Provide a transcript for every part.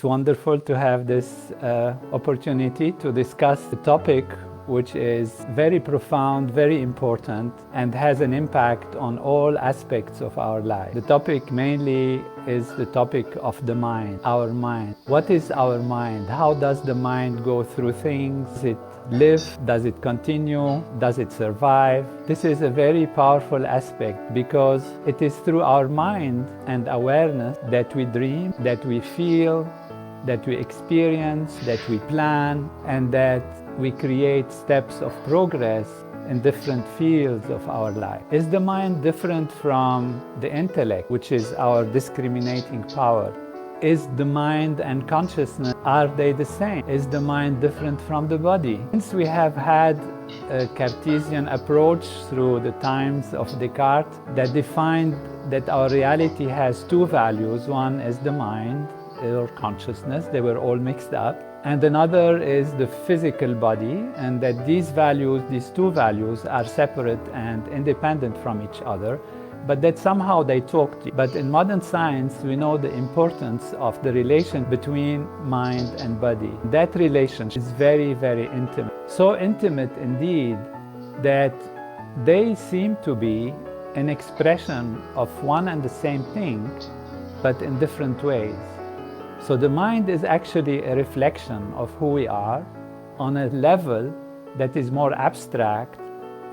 wonderful to have this opportunity to discuss the topic which is very profound, very important, and has an impact on all aspects of our life. The topic mainly is the topic of the mind, our mind. What is our mind? How does the mind go through things? Does it live? Does it continue? Does it survive? This is a very powerful aspect because it is through our mind and awareness that we dream, that we feel, that we experience, that we plan, and that we create steps of progress in different fields of our life. Is the mind different from the intellect, which is our discriminating power? Is the mind and consciousness, are they the same? Is the mind different from the body? Since we have had a Cartesian approach through the times of Descartes that defined that our reality has two values. One is the mind or consciousness, they were all mixed up. And another is the physical body, and that these values, these two values, are separate and independent from each other, but that somehow they talk to you. But in modern science, we know the importance of the relation between mind and body. That relationship is very, very intimate. So intimate indeed that they seem to be an expression of one and the same thing, but in different ways. So the mind is actually a reflection of who we are on a level that is more abstract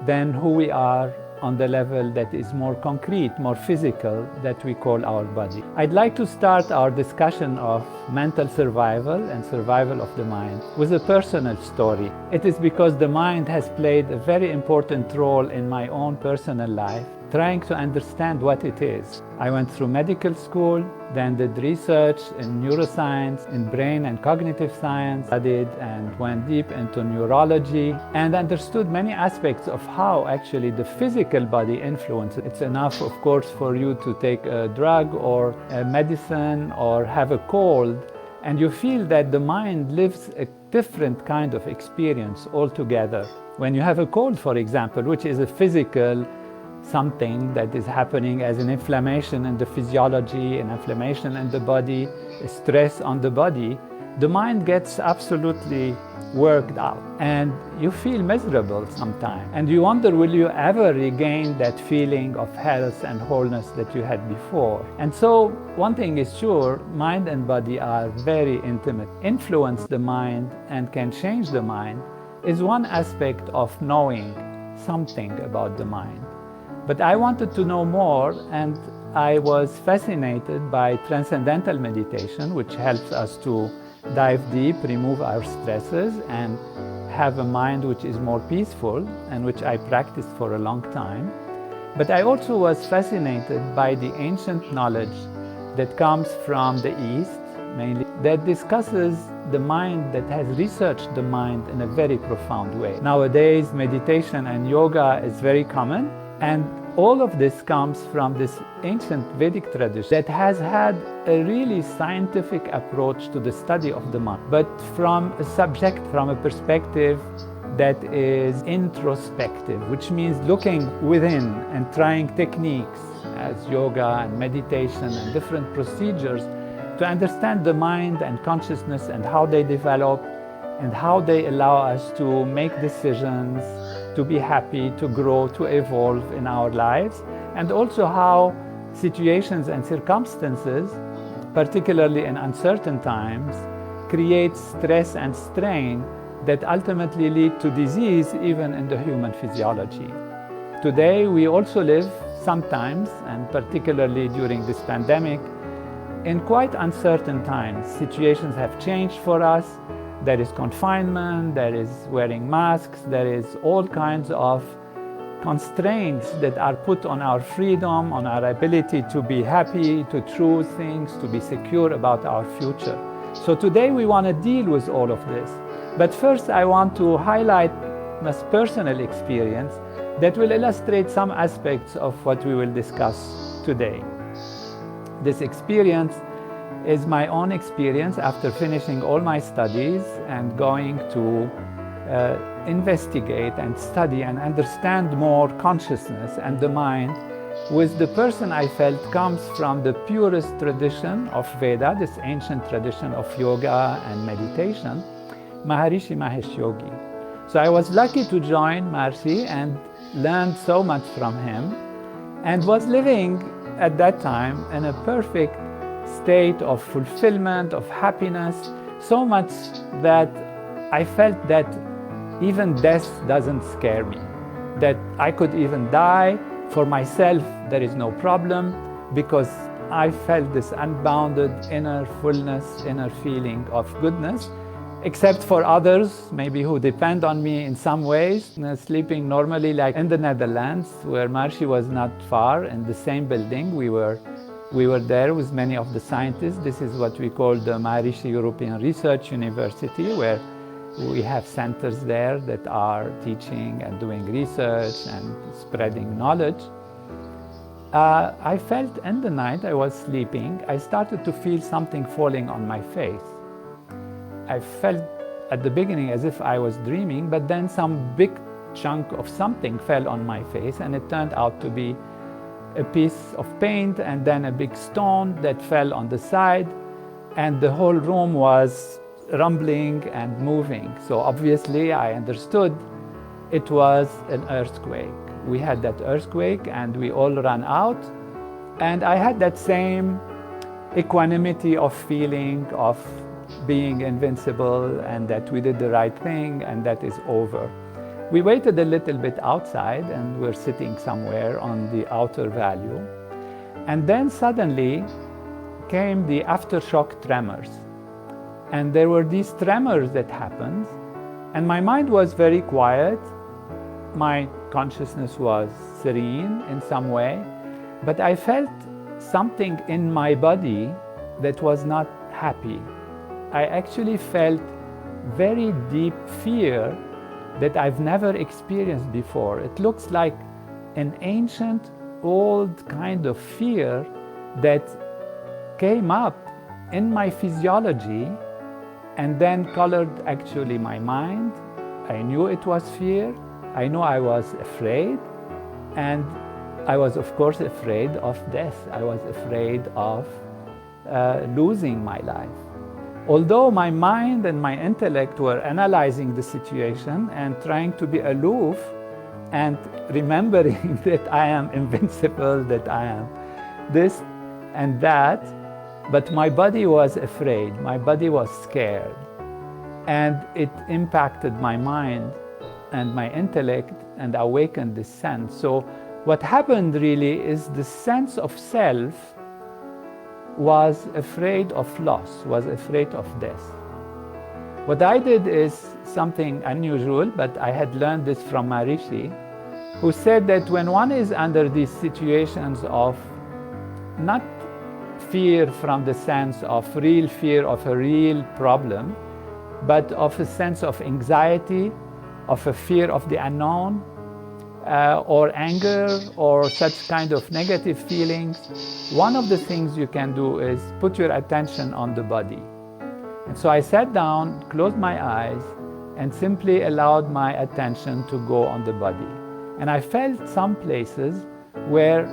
than who we are on the level that is more concrete, more physical, that we call our body. I'd like to start our discussion of mental survival and survival of the mind with a personal story. It is because the mind has played a very important role in my own personal life, trying to understand what it is. I went through medical school, then did research in neuroscience, in brain and cognitive science, studied and went deep into neurology, and understood many aspects of how actually the physical body influences. It's enough, of course, for you to take a drug or a medicine or have a cold, and you feel that the mind lives a different kind of experience altogether. When you have a cold, for example, which is a physical something that is happening as an inflammation in the physiology, an inflammation in the body, a stress on the body, the mind gets absolutely worked out and you feel miserable sometimes. And you wonder, will you ever regain that feeling of health and wholeness that you had before? And so one thing is sure, mind and body are very intimate. Influence the mind and can change the mind is one aspect of knowing something about the mind. But I wanted to know more, and I was fascinated by Transcendental Meditation, which helps us to dive deep, remove our stresses, and have a mind which is more peaceful, and which I practiced for a long time. But I also was fascinated by the ancient knowledge that comes from the East, mainly, that discusses the mind, that has researched the mind in a very profound way. Nowadays, meditation and yoga is very common. And all of this comes from this ancient Vedic tradition that has had a really scientific approach to the study of the mind, but from a perspective that is introspective, which means looking within and trying techniques as yoga and meditation and different procedures to understand the mind and consciousness and how they develop and how they allow us to make decisions, to be happy, to grow, to evolve in our lives, and also how situations and circumstances, particularly in uncertain times, create stress and strain that ultimately lead to disease even in the human physiology. Today we also live sometimes, and particularly during this pandemic, in quite uncertain times. Situations have changed for us. There is confinement, there is wearing masks, there is all kinds of constraints that are put on our freedom, on our ability to be happy, to choose things, to be secure about our future. So today we want to deal with all of this. But first I want to highlight my personal experience that will illustrate some aspects of what we will discuss today. This experience is my own experience after finishing all my studies and going to investigate and study and understand more consciousness and the mind with the person I felt comes from the purest tradition of Veda, this ancient tradition of yoga and meditation, Maharishi Mahesh Yogi. So I was lucky to join Maharishi and learned so much from him, and was living at that time in a perfect state of fulfillment, of happiness, so much that I felt that even death doesn't scare me, that I could even die. For myself, there is no problem, because I felt this unbounded inner fullness, inner feeling of goodness, except for others, maybe who depend on me in some ways, sleeping normally, like in the Netherlands, where Maharishi was not far, in the same building. We were there with many of the scientists. This is what we call the Maharishi European Research University, where we have centers there that are teaching and doing research and spreading knowledge. I felt in the night I was sleeping, I started to feel something falling on my face. I felt at the beginning as if I was dreaming, but then some big chunk of something fell on my face, and it turned out to be a piece of paint and then a big stone that fell on the side, and the whole room was rumbling and moving. So obviously I understood it was an earthquake. We had that earthquake and we all ran out, and I had that same equanimity of feeling of being invincible and that we did the right thing and that is over. We waited a little bit outside and we're sitting somewhere on the outer value, and then suddenly came the aftershock tremors. And there were these tremors that happened, and my mind was very quiet. My consciousness was serene in some way, but I felt something in my body that was not happy. I actually felt very deep fear that I've never experienced before. It looks like an ancient, old kind of fear that came up in my physiology and then colored actually my mind. I knew it was fear. I knew I was afraid. And I was, of course, afraid of death. I was afraid of losing my life. Although my mind and my intellect were analyzing the situation and trying to be aloof and remembering that I am invincible, that I am this and that, but my body was afraid, my body was scared, and it impacted my mind and my intellect and awakened this sense. So what happened really is the sense of self was afraid of loss, was afraid of death. What I did is something unusual, but I had learned this from Maharishi, who said that when one is under these situations of not fear from the sense of real fear of a real problem, but of a sense of anxiety, of a fear of the unknown, or anger, or such kind of negative feelings, one of the things you can do is put your attention on the body. And so I sat down, closed my eyes, and simply allowed my attention to go on the body. And I felt some places where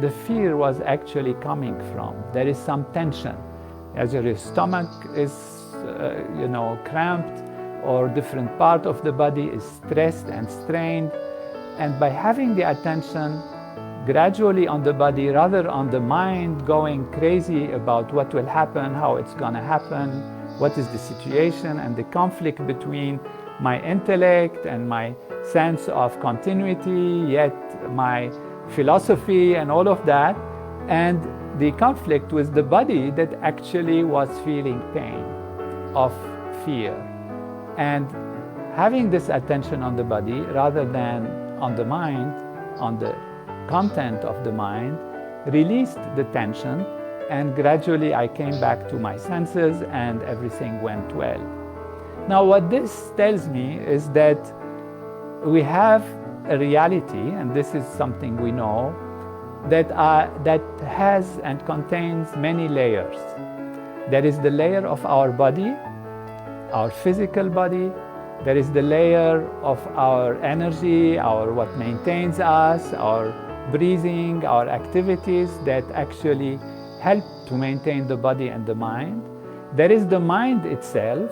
the fear was actually coming from. There is some tension, as your stomach is cramped, or different part of the body is stressed and strained. And by having the attention gradually on the body rather on the mind going crazy about what will happen, how it's going to happen, what is the situation, and the conflict between my intellect and my sense of continuity, yet my philosophy and all of that, and the conflict with the body that actually was feeling pain of fear. And having this attention on the body rather than on the mind, on the content of the mind, released the tension, and gradually I came back to my senses and everything went well. Now what this tells me is that we have a reality, and this is something we know, that has and contains many layers. There is the layer of our body, our physical body. There is the layer of our energy, our what maintains us, our breathing, our activities that actually help to maintain the body and the mind. There is the mind itself.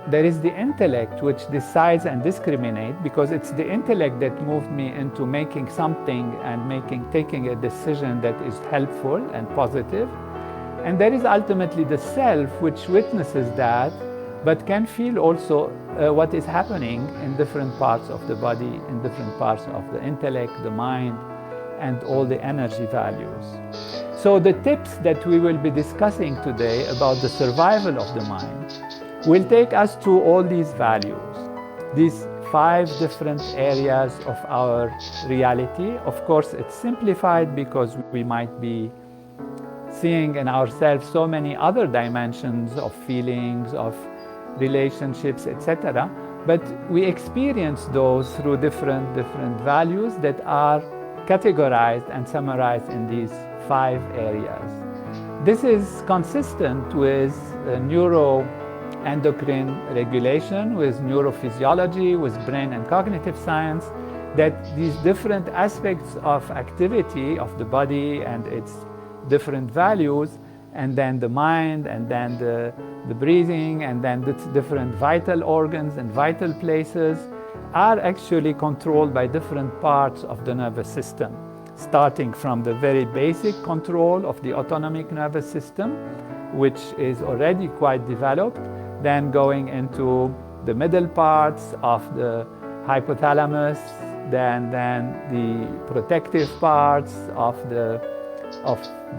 There is the intellect, which decides and discriminates, because it's the intellect that moved me into making something and taking a decision that is helpful and positive. And there is ultimately the self, which witnesses that, but can feel also what is happening in different parts of the body, in different parts of the intellect, the mind, and all the energy values. So the tips that we will be discussing today about the survival of the mind will take us to all these values, these 5 different areas of our reality. Of course, it's simplified because we might be seeing in ourselves so many other dimensions of feelings, of relationships, etc. But we experience those through different values that are categorized and summarized in these 5 areas. This is consistent with neuroendocrine regulation, with neurophysiology, with brain and cognitive science, that these different aspects of activity of the body and its different values, and then the mind, and then the breathing, and then the different vital organs and vital places are actually controlled by different parts of the nervous system, starting from the very basic control of the autonomic nervous system, which is already quite developed, then going into the middle parts of the hypothalamus, then the protective parts of the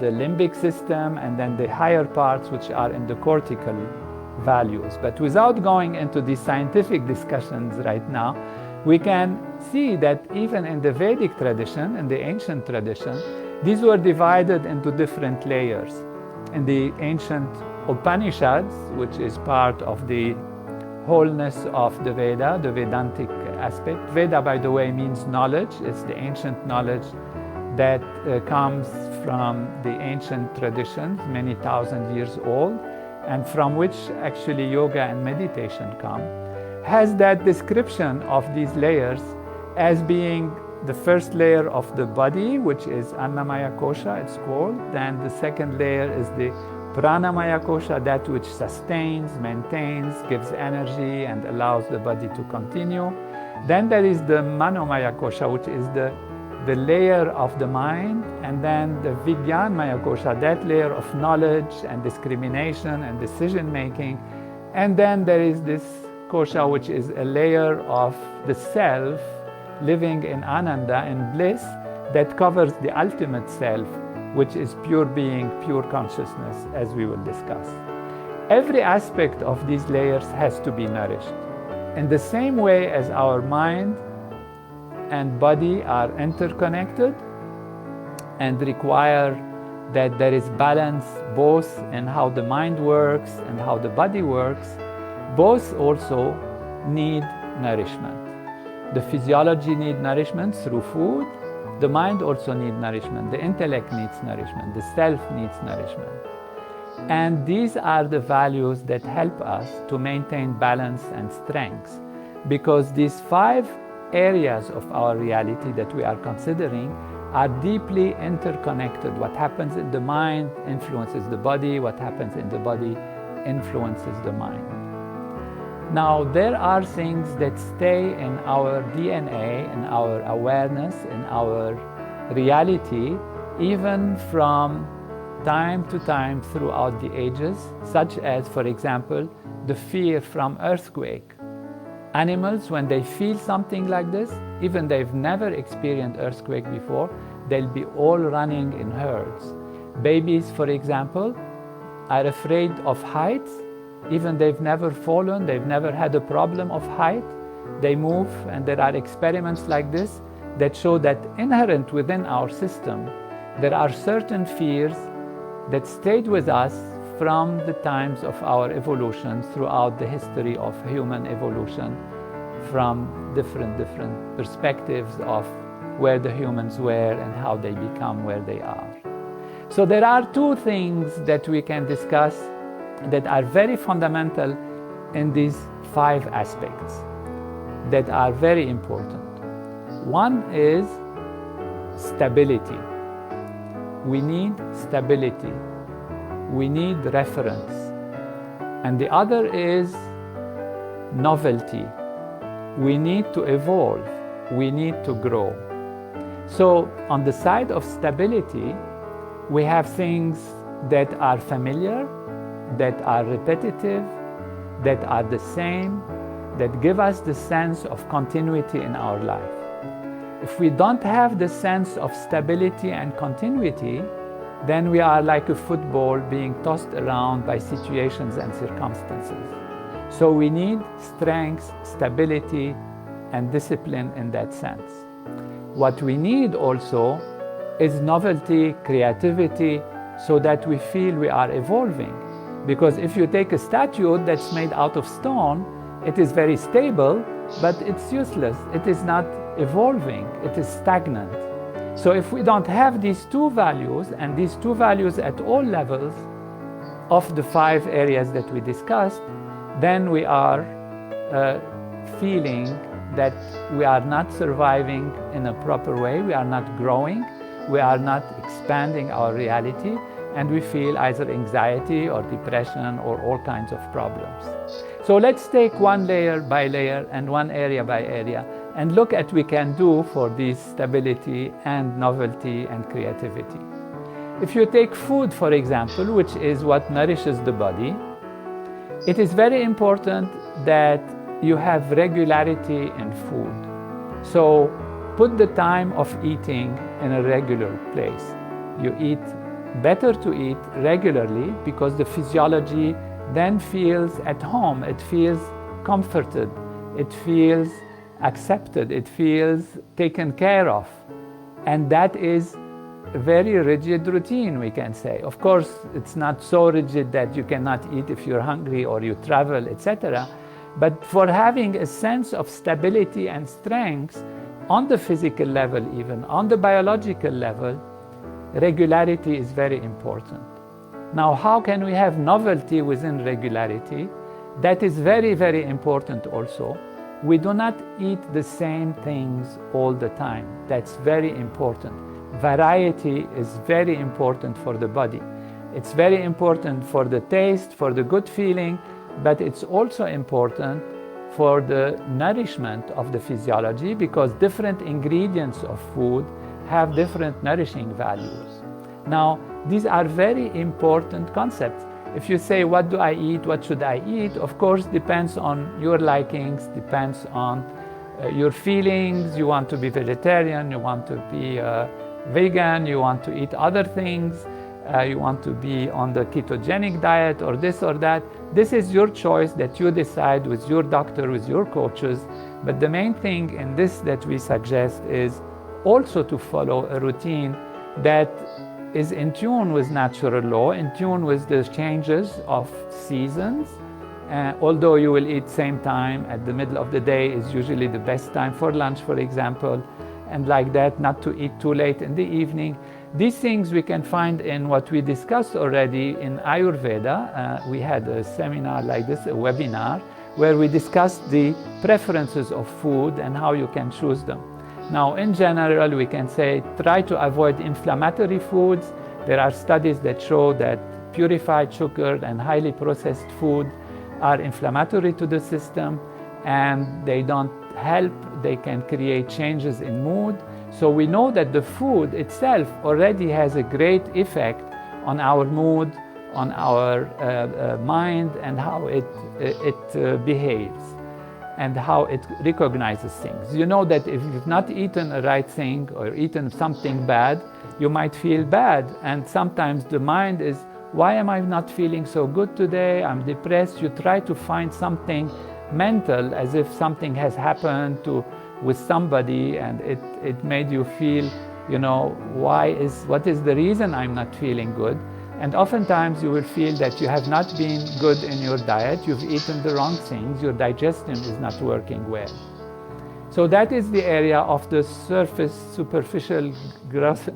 limbic system, and then the higher parts which are in the cortical values. But without going into these scientific discussions right now, we can see that even in the Vedic tradition, in the ancient tradition, these were divided into different layers. In the ancient Upanishads, which is part of the wholeness of the Veda, the Vedantic aspect. Veda, by the way, means knowledge. It's the ancient knowledge that comes from the ancient traditions, many thousand years old, and from which actually yoga and meditation come, has that description of these layers as being the first layer of the body, which is Annamaya Kosha, it's called. Then the second layer is the Pranamaya Kosha, that which sustains, maintains, gives energy, and allows the body to continue. Then there is the Manomaya Kosha, which is the layer of the mind, and then the Vijnanmaya Kosha, that layer of knowledge and discrimination and decision making. And then there is this Kosha, which is a layer of the self living in Ananda, in bliss, that covers the ultimate self, which is pure being, pure consciousness, as we will discuss. Every aspect of these layers has to be nourished. In the same way as our mind and body are interconnected and require that there is balance both in how the mind works and how the body works, both also need nourishment. The physiology needs nourishment through food. The mind also needs nourishment. The intellect needs nourishment. The self needs nourishment. And these are the values that help us to maintain balance and strength, because these 5 areas of our reality that we are considering are deeply interconnected. What happens in the mind influences the body. What happens in the body influences the mind. Now, there are things that stay in our DNA, in our awareness, in our reality, even from time to time throughout the ages, such as, for example, the fear from earthquake. Animals, when they feel something like this, even they've never experienced earthquake before, they'll be all running in herds. Babies, for example, are afraid of heights. Even they've never fallen, they've never had a problem of height. They move, and there are experiments like this that show that inherent within our system, there are certain fears that stayed with us from the times of our evolution throughout the history of human evolution, from different perspectives of where the humans were and how they become where they are. So there are 2 things that we can discuss that are very fundamental in these 5 aspects that are very important. One is stability. We need stability. We need reference. And the other is novelty. We need to evolve. We need to grow. So on the side of stability, we have things that are familiar, that are repetitive, that are the same, that give us the sense of continuity in our life. If we don't have the sense of stability and continuity, then we are like a football being tossed around by situations and circumstances. So we need strength, stability, and discipline in that sense. What we need also is novelty, creativity, so that we feel we are evolving. Because if you take a statue that's made out of stone, it is very stable, but it's useless. It is not evolving, it is stagnant. So if we don't have these two values, and these two values at all levels of the 5 areas that we discussed, then we are feeling that we are not surviving in a proper way, we are not growing, we are not expanding our reality, and we feel either anxiety or depression or all kinds of problems. So let's take one layer by layer and one area by area and look at what we can do for this stability and novelty and creativity. If you take food, for example, which is what nourishes the body, it is very important that you have regularity in food. So put the time of eating in a regular place. You eat better to eat regularly because the physiology then feels at home, it feels comforted, it feels accepted, it feels taken care of. And that is a very rigid routine, we can say. Of course, it's not so rigid that you cannot eat if you're hungry or you travel, etc. But for having a sense of stability and strength on the physical level, even on the biological level, regularity is very important. Now, how can we have novelty within regularity? That is very, very important also. We do not eat the same things all the time. That's very important. Variety is very important for the body. It's very important for the taste, for the good feeling, but it's also important for the nourishment of the physiology, because different ingredients of food have different nourishing values. Now, these are very important concepts. If you say, what do I eat, what should I eat? Of course, depends on your likings, depends on your feelings. You want to be vegetarian, you want to be vegan, you want to eat other things, you want to be on the ketogenic diet or this or that. This is your choice that you decide with your doctor, with your coaches. But the main thing in this that we suggest is also to follow a routine that is in tune with natural law, in tune with the changes of seasons. Although you will eat same time at the middle of the day is usually the best time for lunch, for example, and like that, not to eat too late in the evening. These things we can find in what we discussed already in Ayurveda. We had a seminar like this, a webinar, where we discussed the preferences of food and how you can choose them. Now, in general, we can say try to avoid inflammatory foods. There are studies that show that purified sugar and highly processed food are inflammatory to the system, and they don't help. They can create changes in mood. So we know that the food itself already has a great effect on our mood, on our mind, and how it behaves, and how it recognizes things. You know that if you've not eaten a right thing or eaten something bad, you might feel bad. And sometimes the mind is, why am I not feeling so good today? I'm depressed. You try to find something mental, as if something has happened with somebody and it made you feel, what is the reason I'm not feeling good? And oftentimes you will feel that you have not been good in your diet, you've eaten the wrong things, your digestion is not working well. So that is the area of the superficial,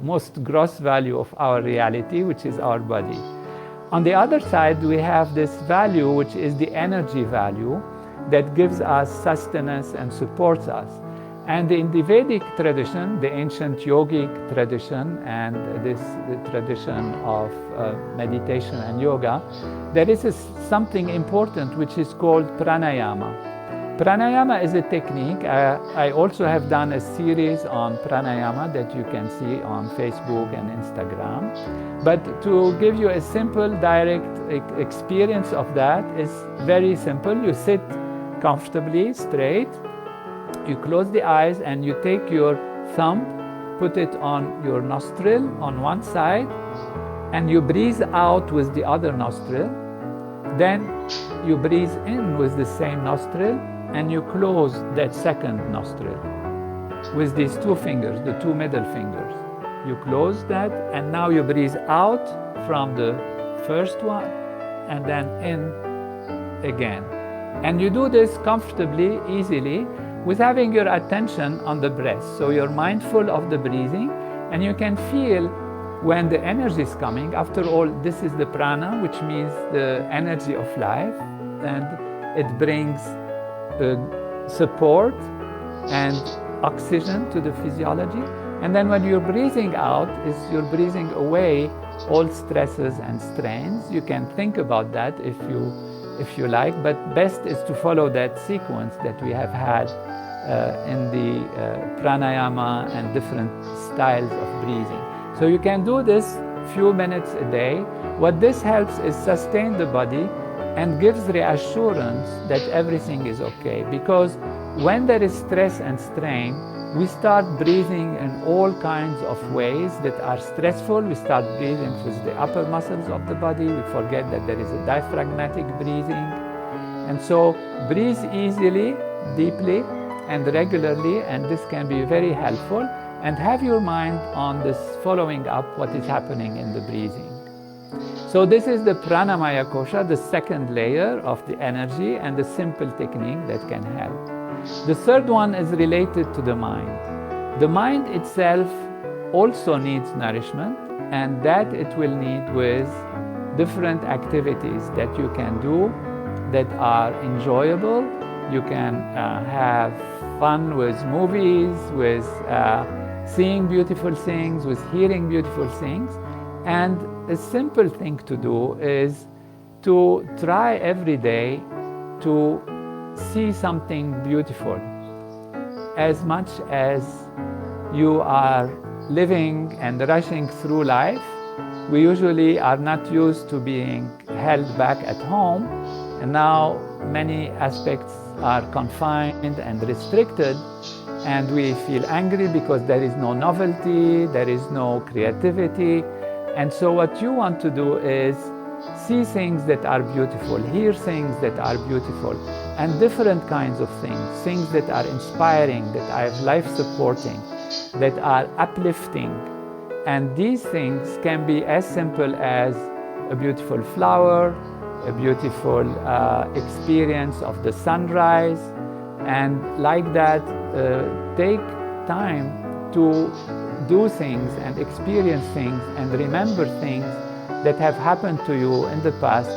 most gross value of our reality, which is our body. On the other side, we have this value, which is the energy value, that gives us sustenance and supports us. And in the Vedic tradition, the ancient yogic tradition, and the tradition of meditation and yoga, there is something important which is called pranayama. Pranayama is a technique. I also have done a series on pranayama that you can see on Facebook and Instagram. But to give you a simple, direct experience of that is very simple. You sit comfortably, straight. You close the eyes and you take your thumb, put it on your nostril on one side, and you breathe out with the other nostril. Then you breathe in with the same nostril and you close that second nostril with these two fingers, the two middle fingers. You close that and now you breathe out from the first one and then in again. And you do this comfortably, easily, with having your attention on the breath. So you're mindful of the breathing and you can feel when the energy is coming. After all, this is the prana, which means the energy of life, and it brings support and oxygen to the physiology. And then when you're breathing out, you're breathing away all stresses and strains. You can think about that if you like, but best is to follow that sequence that we have had in the pranayama and different styles of breathing. So you can do this few minutes a day. What this helps is sustain the body and gives reassurance that everything is okay. Because when there is stress and strain, we start breathing in all kinds of ways that are stressful. We start breathing with the upper muscles of the body. We forget that there is a diaphragmatic breathing. And so breathe easily, deeply, and regularly, and this can be very helpful. And have your mind on this, following up what is happening in the breathing. So this is the pranamaya kosha, the second layer of the energy and the simple technique that can help. The third one is related to the mind. The mind itself also needs nourishment, and that it will need with different activities that you can do that are enjoyable. You can have fun with movies, with seeing beautiful things, with hearing beautiful things. And a simple thing to do is to try every day to see something beautiful. As much as you are living and rushing through life, we usually are not used to being held back at home, and now many aspects are confined and restricted, and we feel angry because there is no novelty, there is no creativity. And so what you want to do is see things that are beautiful, hear things that are beautiful, and different kinds of things that are inspiring, that are life-supporting, that are uplifting. And these things can be as simple as a beautiful flower, a beautiful experience of the sunrise, and like that, take time to do things and experience things and remember things that have happened to you in the past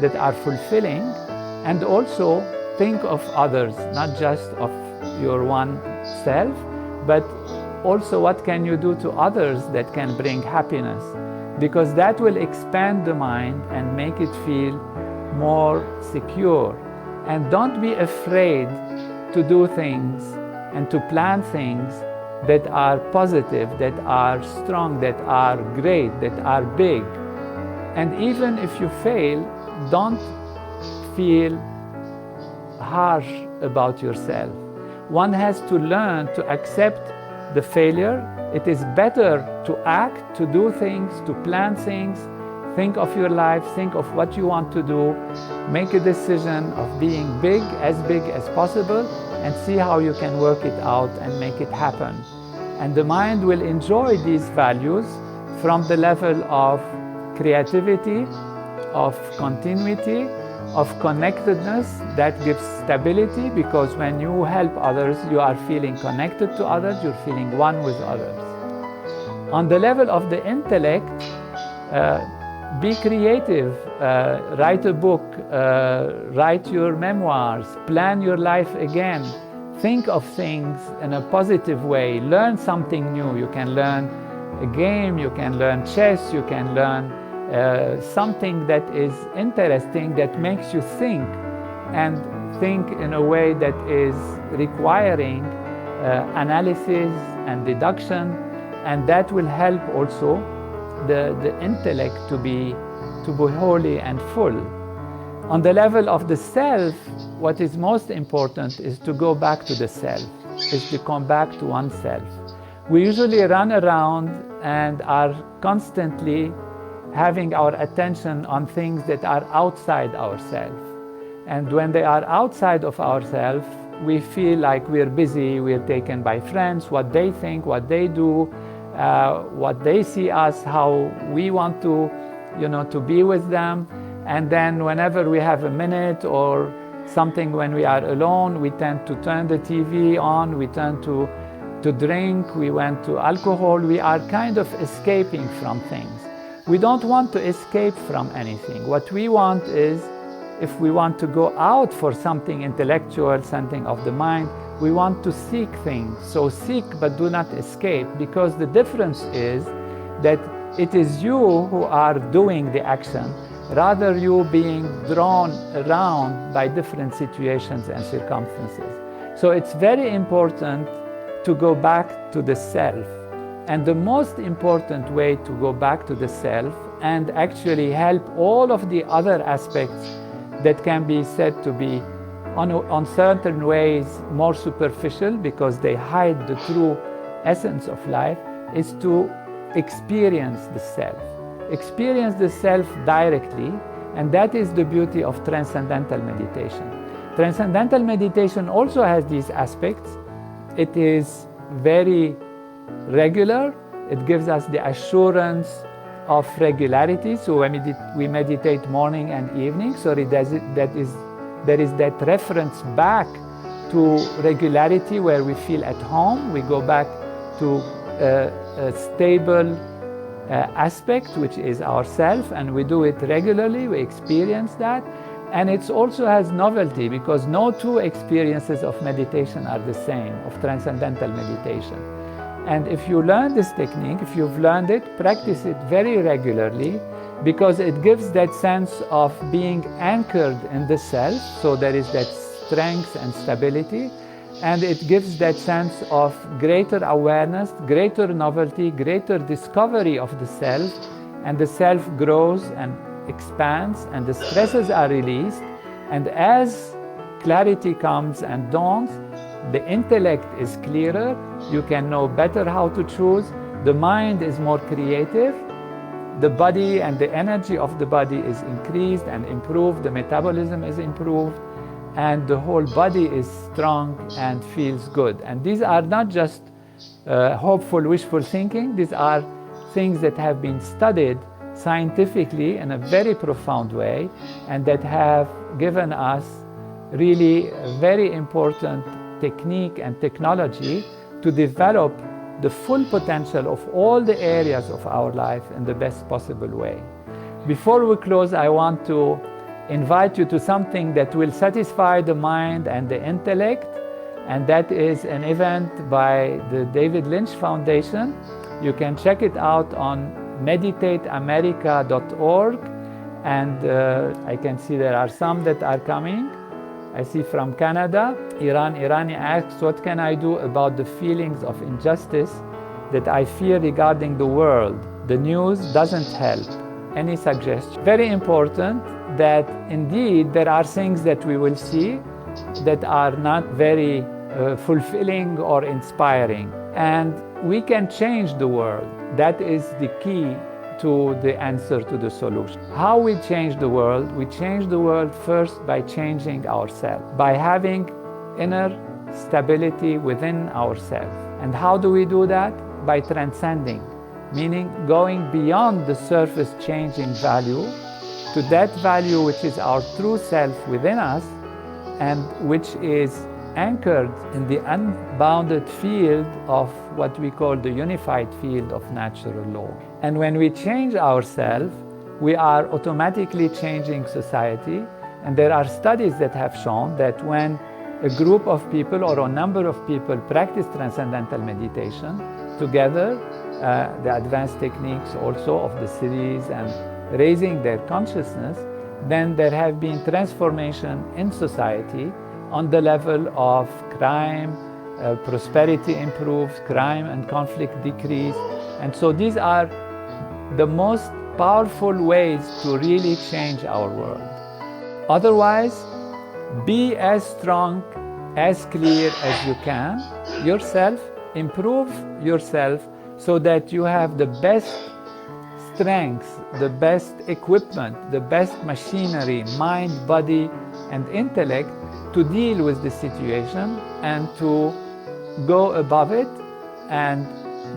that are fulfilling, and also think of others, not just of your one self, but also what can you do to others that can bring happiness, because that will expand the mind and make it feel more secure. And don't be afraid to do things and to plan things that are positive, that are strong, that are great, that are big. And even if you fail, don't feel harsh about yourself. One has to learn to accept the failure. It is better to act, to do things, to plan things, think of your life, think of what you want to do, make a decision of being big as possible, and see how you can work it out and make it happen. And the mind will enjoy these values from the level of creativity, of continuity, of connectedness that gives stability, because when you help others, you are feeling connected to others, you're feeling one with others. On the level of the intellect, be creative, write a book, write your memoirs, plan your life again, think of things in a positive way, learn something new. You can learn a game, you can learn chess, you can learn something that is interesting, that makes you think, and think in a way that is requiring analysis and deduction, and that will help also the intellect to be holy and full. On the level of the self, what is most important is to go back to the self, is to come back to oneself. We usually run around and are constantly having our attention on things that are outside ourselves. And when they are outside of ourselves, we feel like we're busy, we're taken by friends, what they think, what they do, what they see us, how we want to, to be with them. And then whenever we have a minute or something, when we are alone, we tend to turn the TV on, we turn to drink, we went to alcohol. We are kind of escaping from things. We don't want to escape from anything. What we want is, if we want to go out for something intellectual, something of the mind, we want to seek things. So seek, but do not escape, because the difference is that it is you who are doing the action, rather you being drawn around by different situations and circumstances. So it's very important to go back to the self. And the most important way to go back to the self and actually help all of the other aspects that can be said to be on certain ways more superficial, because they hide the true essence of life, is to experience the self. Experience the self directly, and that is the beauty of Transcendental Meditation. Transcendental Meditation also has these aspects. It is very regular. It gives us the assurance of regularity. So when we meditate morning and evening, so there is that reference back to regularity where we feel at home. We go back to a stable aspect, which is ourself, and we do it regularly. We experience that. And it also has novelty, because no two experiences of meditation are the same, of Transcendental Meditation. And if you learn this technique, if you've learned it, practice it very regularly, because it gives that sense of being anchored in the self, so there is that strength and stability, and it gives that sense of greater awareness, greater novelty, greater discovery of the self, and the self grows and expands, and the stresses are released, and as clarity comes and dawns, the intellect is clearer, you can know better how to choose, the mind is more creative, the body and the energy of the body is increased and improved, the metabolism is improved, and the whole body is strong and feels good. And these are not just hopeful, wishful thinking, these are things that have been studied scientifically in a very profound way, and that have given us really a very important technique and technology to develop the full potential of all the areas of our life in the best possible way. Before we close, I want to invite you to something that will satisfy the mind and the intellect, and that is an event by the David Lynch Foundation. You can check it out on meditateamerica.org, and I can see there are some that are coming. I see from Canada, Irani asks, what can I do about the feelings of injustice that I feel regarding the world? The news doesn't help. Any suggestion? Very important that indeed there are things that we will see that are not very fulfilling or inspiring. And we can change the world. That is the key to the answer to the solution. How we change the world? We change the world first by changing ourselves, by having inner stability within ourselves. And how do we do that? By transcending, meaning going beyond the surface changing value to that value which is our true self within us, and which is anchored in the unbounded field of what we call the unified field of natural law. And when we change ourselves, we are automatically changing society. And there are studies that have shown that when a group of people or a number of people practice transcendental meditation together, the advanced techniques also of the series and raising their consciousness, then there have been transformation in society on the level of crime, prosperity improves, crime and conflict decrease. And so these are the most powerful ways to really change our world. Otherwise, be as strong, as clear as you can yourself, improve yourself so that you have the best strength, the best equipment, the best machinery, mind, body, and intellect to deal with the situation and to go above it and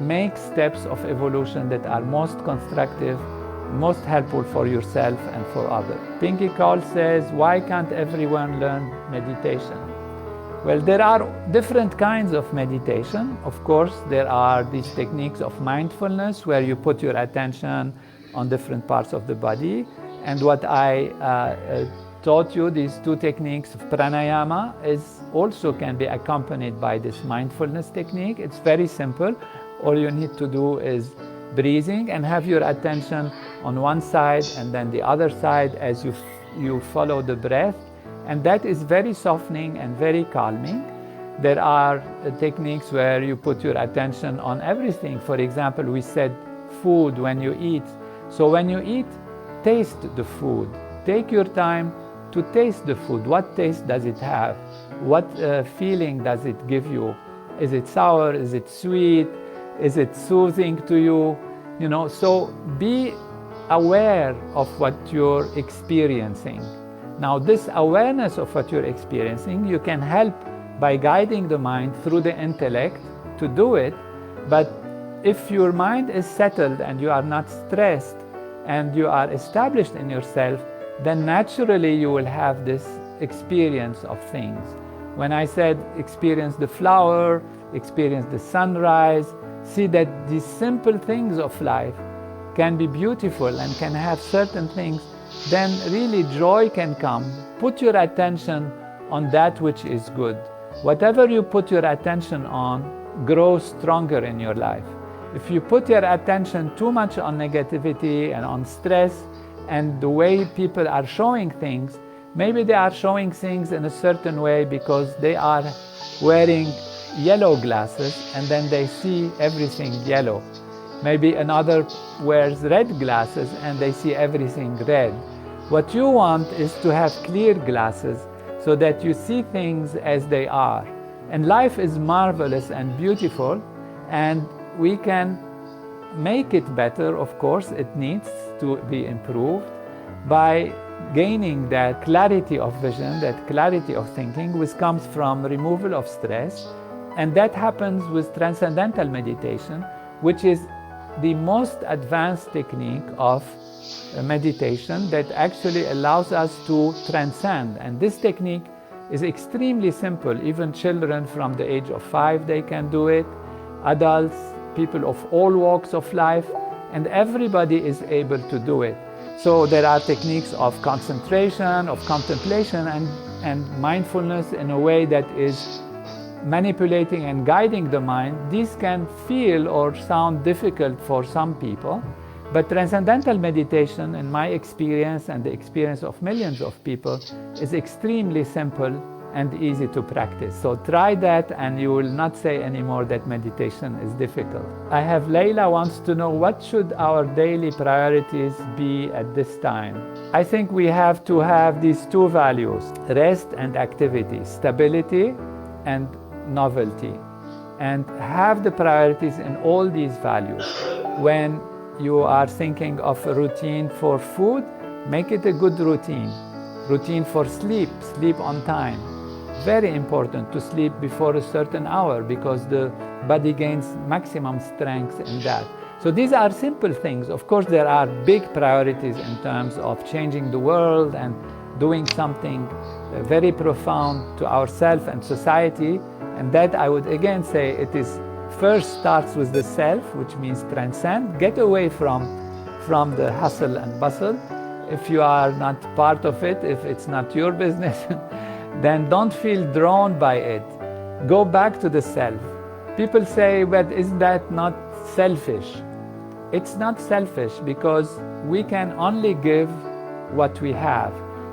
make steps of evolution that are most constructive, most helpful for yourself and for others. Pinky Cole says, why can't everyone learn meditation? Well, there are different kinds of meditation. Of course, there are these techniques of mindfulness where you put your attention on different parts of the body. And what I taught you, these two techniques of pranayama, is also can be accompanied by this mindfulness technique. It's very simple. All you need to do is breathing and have your attention on one side and then the other side as you follow the breath. And that is very softening and very calming. There are techniques where you put your attention on everything. For example, we said food when you eat. So when you eat, taste the food. Take your time to taste the food. What taste does it have? What feeling does it give you? Is it sour? Is it sweet? Is it soothing to you? You know, so be aware of what you're experiencing. Now, this awareness of what you're experiencing, you can help by guiding the mind through the intellect to do it. But if your mind is settled and you are not stressed and you are established in yourself, then naturally you will have this experience of things. When I said experience the flower, experience the sunrise, see that these simple things of life can be beautiful and can have certain things, then really joy can come. Put your attention on that which is good. Whatever you put your attention on grows stronger in your life. If you put your attention too much on negativity and on stress and the way people are showing things, maybe they are showing things in a certain way because they are wearing yellow glasses and then they see everything yellow. Maybe another wears red glasses and they see everything red. What you want is to have clear glasses so that you see things as they are. And life is marvelous and beautiful, and we can make it better. Of course, it needs to be improved by gaining that clarity of vision, that clarity of thinking, which comes from removal of stress. And that happens with transcendental meditation, which is the most advanced technique of meditation that actually allows us to transcend. And this technique is extremely simple. Even children from the age of 5, they can do it. Adults, people of all walks of life, and everybody is able to do it. So there are techniques of concentration, of contemplation, and mindfulness in a way that is manipulating and guiding the mind. These can feel or sound difficult for some people, but transcendental meditation, in my experience and the experience of millions of people, is extremely simple and easy to practice. So try that and you will not say anymore that meditation is difficult. I have Leila wants to know, what should our daily priorities be at this time? I think we have to have these two values, rest and activity, stability and novelty, and have the priorities in all these values. When you are thinking of a routine for food, make it a good routine. Routine for sleep, sleep on time. Very important to sleep before a certain hour because the body gains maximum strength in that. So these are simple things. Of course, there are big priorities in terms of changing the world and doing something very profound to ourselves and society. And that I would again say it is first starts with the self, which means transcend, get away from the hustle and bustle. If you are not part of it, if it's not your business, then don't feel drawn by it. Go back to the self. People say, but is that not selfish? It's not selfish because we can only give what we have.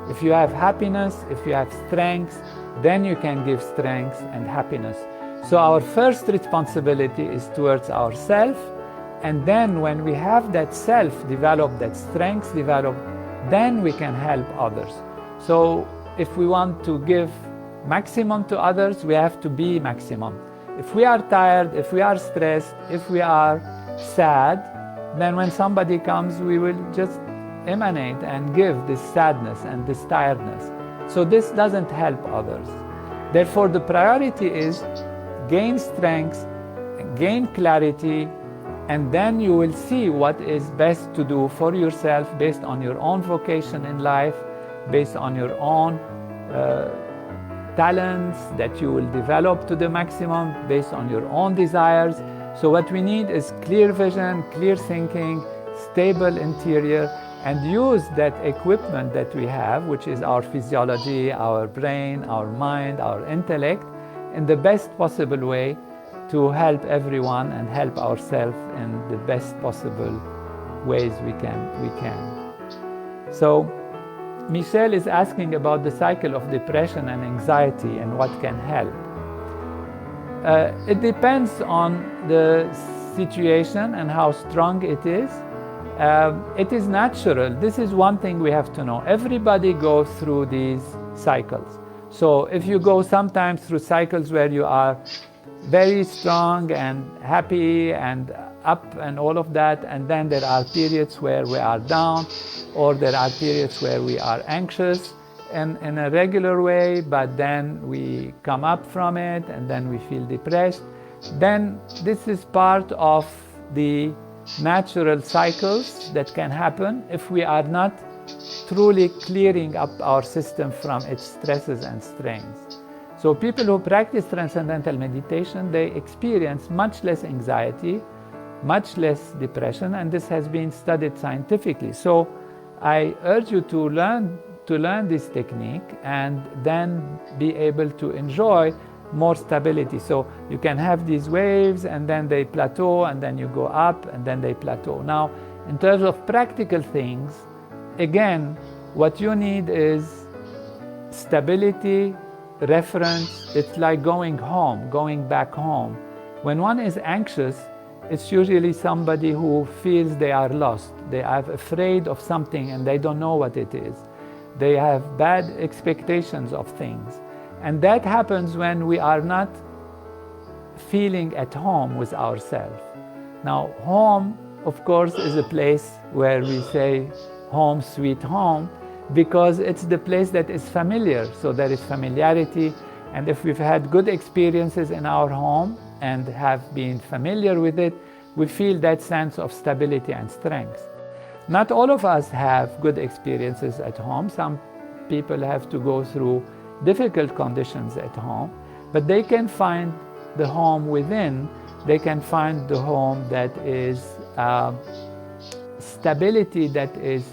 If you have happiness, if you have strength, then you can give strength and happiness. So our first responsibility is towards ourselves, and then when we have that self developed, that strength developed, then we can help others. So if we want to give maximum to others, we have to be maximum. If we are tired, if we are stressed, if we are sad, then when somebody comes, we will just emanate and give this sadness and this tiredness. So this doesn't help others. Therefore, the priority is gain strength, gain clarity, and then you will see what is best to do for yourself based on your own vocation in life, based on your own talents that you will develop to the maximum, based on your own desires. So what we need is clear vision, clear thinking, stable interior, and use that equipment that we have, which is our physiology, our brain, our mind, our intellect, in the best possible way to help everyone and help ourselves in the best possible ways we can. So Michelle is asking about the cycle of depression and anxiety and what can help. It depends on the situation and how strong it is. It is natural. This is one thing we have to know. Everybody goes through these cycles. So if you go sometimes through cycles where you are very strong and happy and up and all of that, and then there are periods where we are down, or there are periods where we are anxious in a regular way, but then we come up from it and then we feel depressed, then this is part of the natural cycles that can happen if we are not truly clearing up our system from its stresses and strains. So people who practice Transcendental Meditation, they experience much less anxiety, much less depression, and this has been studied scientifically. So I urge you to learn this technique and then be able to enjoy more stability. So you can have these waves and then they plateau and then you go up and then they plateau. Now, in terms of practical things, again, what you need is stability, reference. It's like going home, going back home. When one is anxious, it's usually somebody who feels they are lost. They are afraid of something and they don't know what it is. They have bad expectations of things. And that happens when we are not feeling at home with ourselves. Now, home, of course, is a place where we say home, sweet home, because it's the place that is familiar. So there is familiarity. And if we've had good experiences in our home and have been familiar with it, we feel that sense of stability and strength. Not all of us have good experiences at home. Some people have to go through difficult conditions at home, but they can find the home within. They can find the home that is stability, that is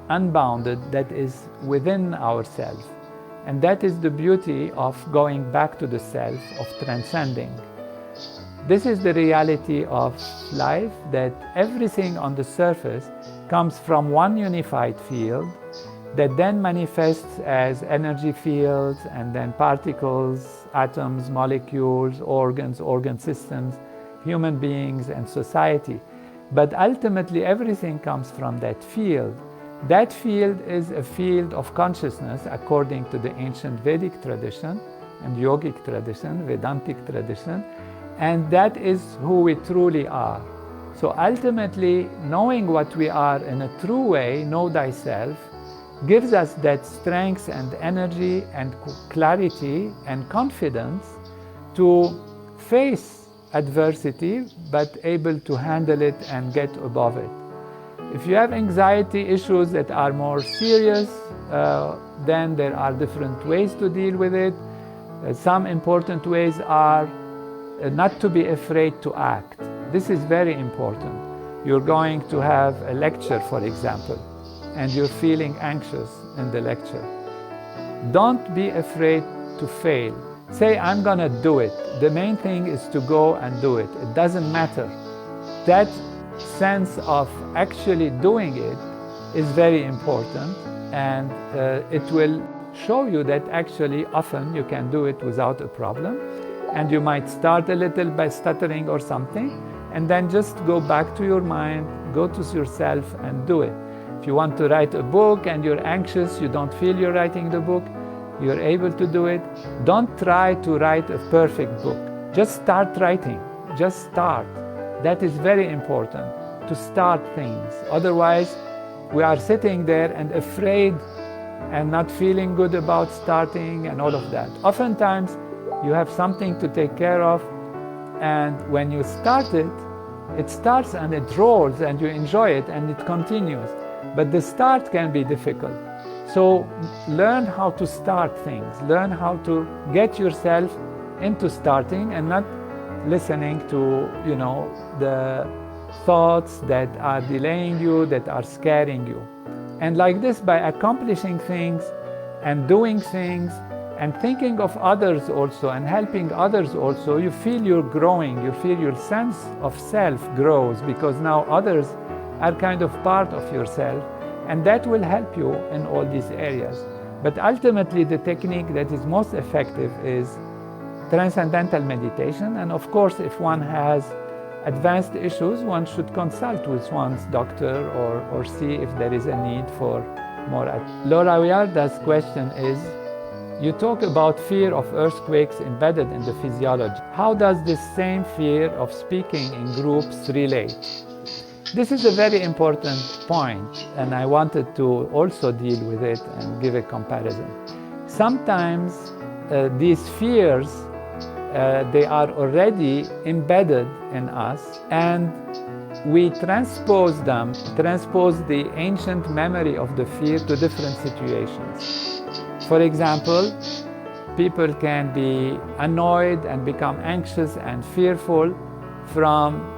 unbounded, that is within ourselves. And that is the beauty of going back to the self, of transcending. This is the reality of life, that everything on the surface comes from one unified field that then manifests as energy fields and then particles, atoms, molecules, organs, organ systems, human beings, and society. But ultimately, everything comes from that field. That field is a field of consciousness according to the ancient Vedic tradition and yogic tradition, Vedantic tradition, and that is who we truly are. So ultimately, knowing what we are in a true way, know thyself, gives us that strength and energy and clarity and confidence to face adversity, but able to handle it and get above it. If you have anxiety issues that are more serious, then there are different ways to deal with it. Some important ways are not to be afraid to act. This is very important. You're going to have a lecture, for example, and you're feeling anxious in the lecture. Don't be afraid to fail. Say, I'm gonna do it. The main thing is to go and do it. It doesn't matter. That sense of actually doing it is very important, and it will show you that actually often you can do it without a problem. And you might start a little by stuttering or something, and then just go back to your mind, go to yourself and do it. If you want to write a book and you're anxious, you don't feel you're writing the book, you're able to do it. Don't try to write a perfect book. Just start writing. Just start. That is very important, to start things. Otherwise, we are sitting there and afraid and not feeling good about starting and all of that. Oftentimes, you have something to take care of, and when you start it, it starts and it rolls and you enjoy it and it continues. But the start can be difficult. So learn how to start things. Learn how to get yourself into starting and not listening to, the thoughts that are delaying you, that are scaring you. And like this, by accomplishing things and doing things and thinking of others also and helping others also, you feel you're growing, you feel your sense of self grows, because now others are kind of part of yourself, and that will help you in all these areas. But ultimately, the technique that is most effective is Transcendental Meditation. And of course, if one has advanced issues, one should consult with one's doctor or see if there is a need for more. Laura Wiarda's question is, you talk about fear of earthquakes embedded in the physiology. How does this same fear of speaking in groups relate? This is a very important point, and I wanted to also deal with it and give a comparison. Sometimes these fears, they are already embedded in us, and we transpose the ancient memory of the fear to different situations. For example, people can be annoyed and become anxious and fearful from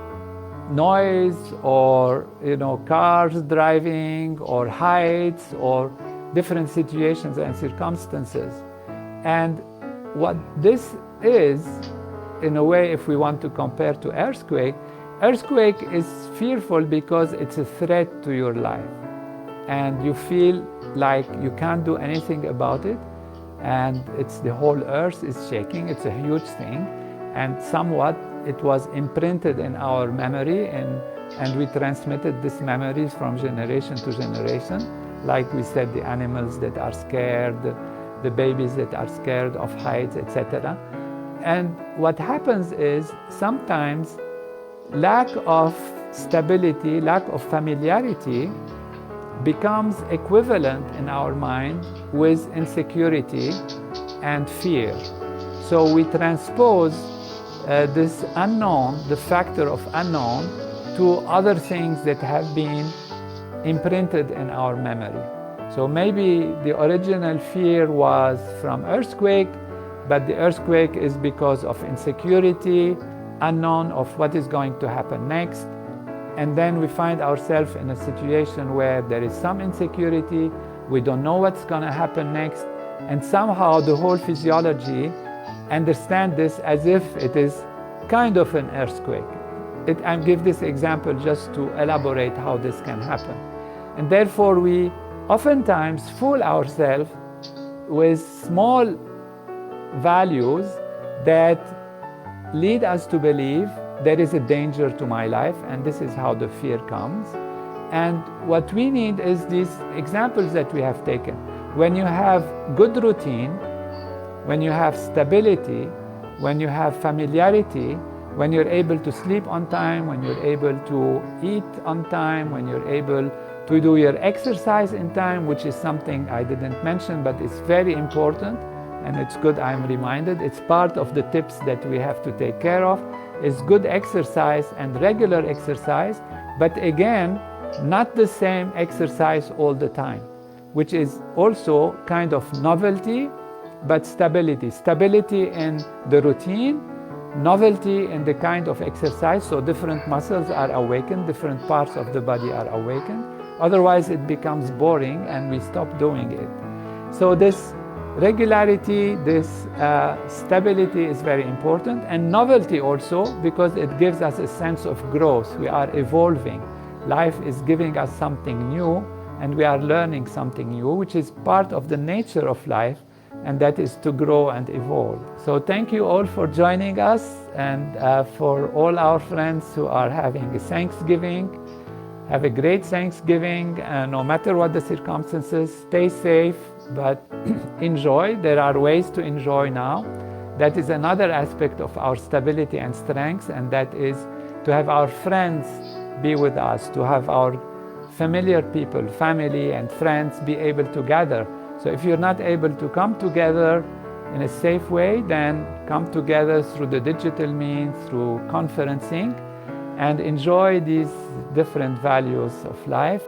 noise or cars driving or heights or different situations and circumstances. And what this is, in a way, if we want to compare to earthquake is fearful because it's a threat to your life, and you feel like you can't do anything about it, and it's the whole earth is shaking. It's a huge thing, and somewhat it was imprinted in our memory, and we transmitted these memories from generation to generation. Like we said, the animals that are scared, the babies that are scared of heights, etc. And what happens is sometimes lack of stability, lack of familiarity becomes equivalent in our mind with insecurity and fear. So we transpose this unknown, the factor of unknown, to other things that have been imprinted in our memory. So maybe the original fear was from earthquake, but the earthquake is because of insecurity, unknown of what is going to happen next. And then we find ourselves in a situation where there is some insecurity, we don't know what's going to happen next, and somehow the whole physiology understand this as if it is kind of an earthquake. I give this example just to elaborate how this can happen. And therefore we oftentimes fool ourselves with small values that lead us to believe there is a danger to my life, and this is how the fear comes. And what we need is these examples that we have taken. When you have good routine, when you have stability, when you have familiarity, when you're able to sleep on time, when you're able to eat on time, when you're able to do your exercise in time, which is something I didn't mention, but it's very important, and it's good I'm reminded. It's part of the tips that we have to take care of, is good exercise and regular exercise, but again, not the same exercise all the time, which is also kind of novelty, but stability. Stability in the routine, novelty in the kind of exercise, so different muscles are awakened, different parts of the body are awakened. Otherwise, it becomes boring and we stop doing it. So this Regularity, this stability is very important, and novelty also, because it gives us a sense of growth. We are evolving. Life is giving us something new, and we are learning something new, which is part of the nature of life, and that is to grow and evolve. So thank you all for joining us, and for all our friends who are having a Thanksgiving, have a great Thanksgiving, no matter what the circumstances. Stay safe, but enjoy. There are ways to enjoy now. That is another aspect of our stability and strength, and that is to have our friends be with us, to have our familiar people, family and friends be able to gather. So if you're not able to come together in a safe way, then come together through the digital means, through conferencing, and enjoy these different values of life.